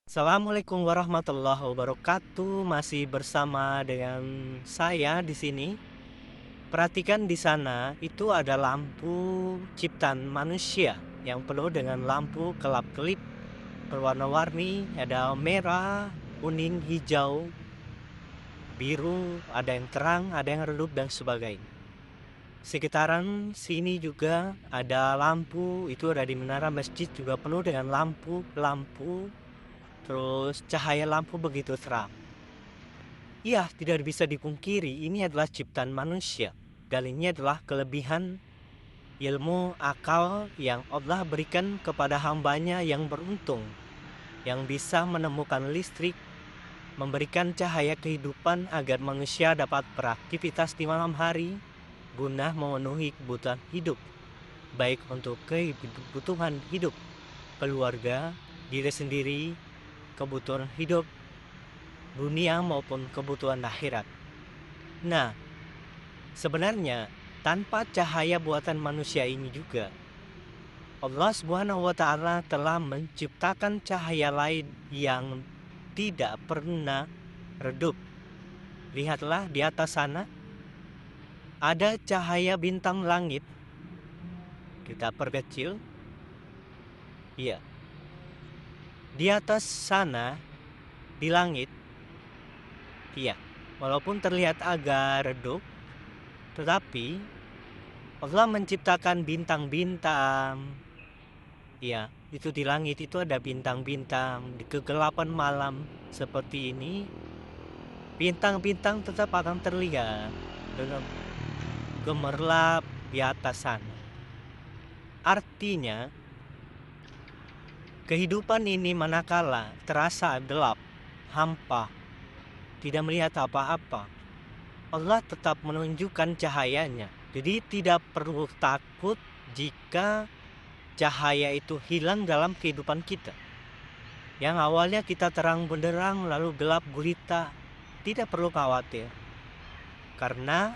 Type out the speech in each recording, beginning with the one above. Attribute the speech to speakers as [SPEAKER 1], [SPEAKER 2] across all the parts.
[SPEAKER 1] Assalamualaikum warahmatullahi wabarakatuh. Masih bersama dengan saya di sini. Perhatikan di sana itu ada lampu ciptaan manusia yang penuh dengan lampu kelap-kelip berwarna-warni. Ada merah, kuning, hijau, biru, ada yang terang, ada yang redup dan sebagainya. Sekitaran sini juga ada lampu, itu ada di menara masjid juga penuh dengan lampu, terus cahaya lampu begitu terang. Iya, tidak bisa dipungkiri ini adalah ciptaan manusia. Dan ini adalah kelebihan ilmu akal yang Allah berikan kepada hambanya yang beruntung, yang bisa menemukan listrik, memberikan cahaya kehidupan agar manusia dapat beraktivitas di malam hari guna memenuhi kebutuhan hidup, baik untuk kebutuhan hidup keluarga, diri sendiri, kebutuhan hidup dunia maupun kebutuhan akhirat. Nah, sebenarnya tanpa cahaya buatan manusia ini juga Allah Subhanahu wa taala telah menciptakan cahaya lain yang tidak pernah redup. Lihatlah di atas sana ada cahaya bintang langit. Kita perkecil. Iya. Di atas sana di langit, iya, walaupun terlihat agak redup, tetapi Allah menciptakan bintang-bintang. Ya, itu di langit itu ada bintang-bintang. Di kegelapan malam seperti ini, bintang-bintang tetap akan terlihat dengan gemerlap di atas sana. Artinya, kehidupan ini manakala terasa gelap, hampa, tidak melihat apa-apa, Allah tetap menunjukkan cahayanya. Jadi tidak perlu takut jika cahaya itu hilang dalam kehidupan kita. Yang awalnya kita terang benderang lalu gelap gulita, tidak perlu khawatir. Karena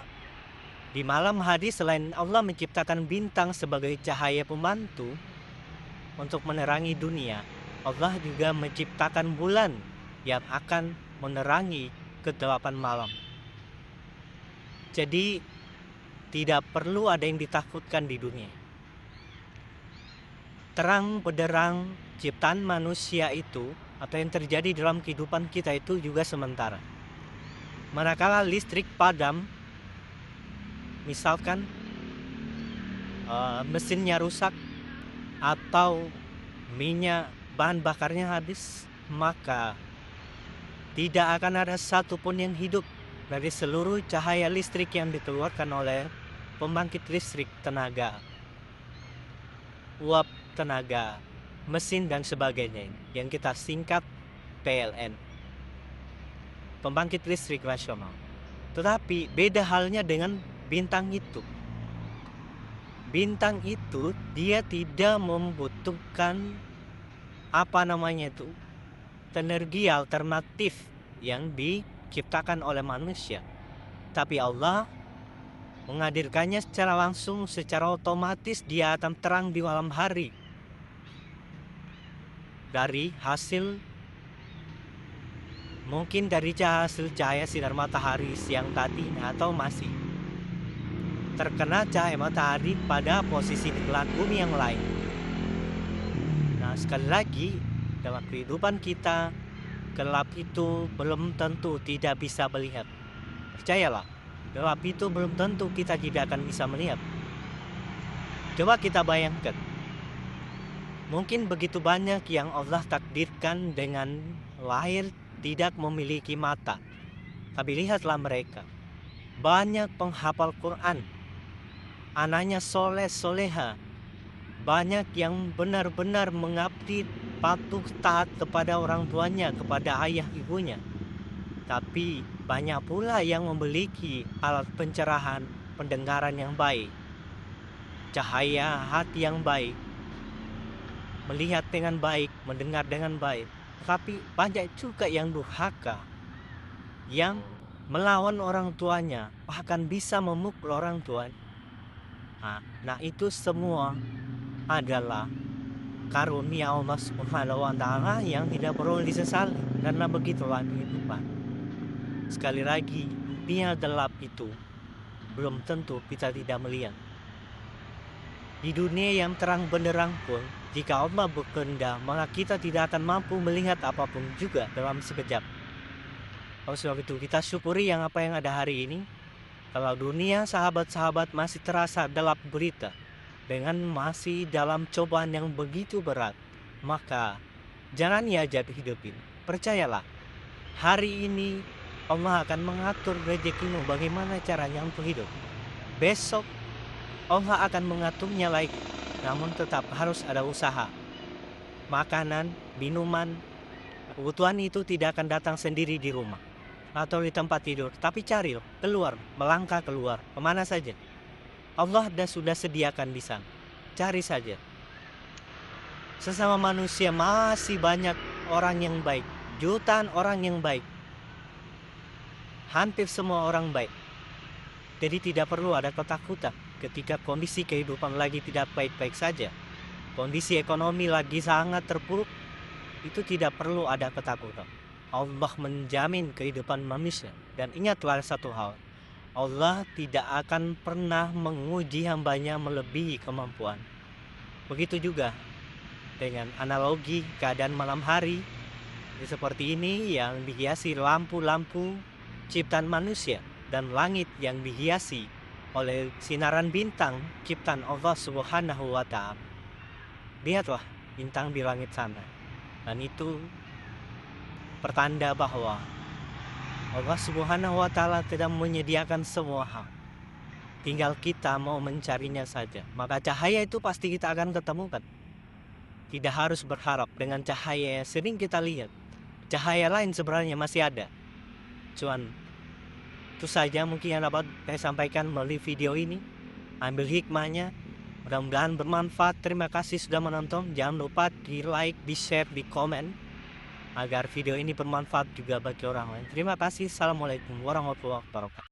[SPEAKER 1] di malam hari selain Allah menciptakan bintang sebagai cahaya pembantu untuk menerangi dunia, Allah juga menciptakan bulan yang akan menerangi kegelapan malam. Jadi tidak perlu ada yang ditakutkan di dunia. Terang benderang ciptaan manusia itu atau yang terjadi dalam kehidupan kita itu juga sementara. Manakala listrik padam, misalkan mesinnya rusak atau minyak bahan bakarnya habis, maka tidak akan ada satupun yang hidup dari seluruh cahaya listrik yang dikeluarkan oleh pembangkit listrik tenaga, uap tenaga, mesin dan sebagainya yang kita singkat PLN, pembangkit listrik nasional. Tetapi beda halnya dengan bintang itu. Bintang itu dia tidak membutuhkan energi alternatif yang diciptakan oleh manusia. Tapi Allah menghadirkannya secara langsung, secara otomatis dia akan terang di malam hari dari hasil mungkin dari hasil cahaya sinar matahari siang tadi, atau masih terkena cahaya matahari pada posisi di belahan bumi yang lain. Nah, sekali lagi dalam kehidupan kita, gelap itu belum tentu tidak bisa melihat. Percayalah, gelap itu belum tentu kita tidak akan bisa melihat. Coba kita bayangkan, mungkin begitu banyak yang Allah takdirkan dengan lahir tidak memiliki mata. Tapi lihatlah mereka, banyak penghafal Quran, anaknya soleh soleha, banyak yang benar-benar mengabdi, patuh taat kepada orang tuanya, kepada ayah ibunya. Tapi banyak pula yang memiliki alat pencerahan, pendengaran yang baik, cahaya hati yang baik, melihat dengan baik, mendengar dengan baik. Tapi banyak juga yang durhaka, yang melawan orang tuanya, bahkan bisa memukul orang tuanya. Nah, itu semua adalah karunia Allah Subhanahu wa Ta'ala yang tidak perlu disesali, karena begitulah kehidupan. Sekali lagi, dunia gelap itu belum tentu kita tidak melihat. Di dunia yang terang benderang pun, jika Allah berkehendak, maka kita tidak akan mampu melihat apapun juga dalam sekejap. Oleh sebab itu, kita syukuri yang apa yang ada hari ini. Kalau dunia sahabat-sahabat masih terasa gelap gulita, dengan masih dalam cobaan yang begitu berat, maka jangan ia hidupin. Percayalah, hari ini Allah akan mengatur rezekimu bagaimana caranya untuk hidup. Besok Allah akan mengaturnya lagi, namun tetap harus ada usaha. Makanan, minuman, kebutuhan itu tidak akan datang sendiri di rumah atau di tempat tidur, tapi cari keluar, melangkah keluar, kemana saja. Allah sudah sediakan di sana, cari saja. Sesama manusia masih banyak orang yang baik, jutaan orang yang baik, hampir semua orang baik. Jadi tidak perlu ada ketakutan ketika kondisi kehidupan lagi tidak baik-baik saja, kondisi ekonomi lagi sangat terpuruk, itu tidak perlu ada ketakutan. Allah menjamin kehidupan manusia. Dan ingatlah satu hal, Allah tidak akan pernah menguji hambanya melebihi kemampuan. Begitu juga dengan analogi keadaan malam hari seperti ini yang dihiasi lampu-lampu ciptaan manusia, dan langit yang dihiasi oleh sinaran bintang ciptaan Allah Subhanahu wa Ta'ala. Lihatlah bintang di langit sana, dan itu pertanda bahwa Allah Subhanahu wa Ta'ala telah menyediakan semua hal, tinggal kita mau mencarinya saja. Maka cahaya itu pasti kita akan ketemukan. Tidak harus berharap dengan cahaya yang sering kita lihat. Cahaya lain sebenarnya masih ada. Cuman itu saja mungkin yang dapat saya sampaikan melalui video ini. Ambil hikmahnya, mudah-mudahan bermanfaat. Terima kasih sudah menonton. Jangan lupa di like, di share, di komen, agar video ini bermanfaat juga bagi orang lain. Terima kasih. Assalamualaikum warahmatullahi wabarakatuh.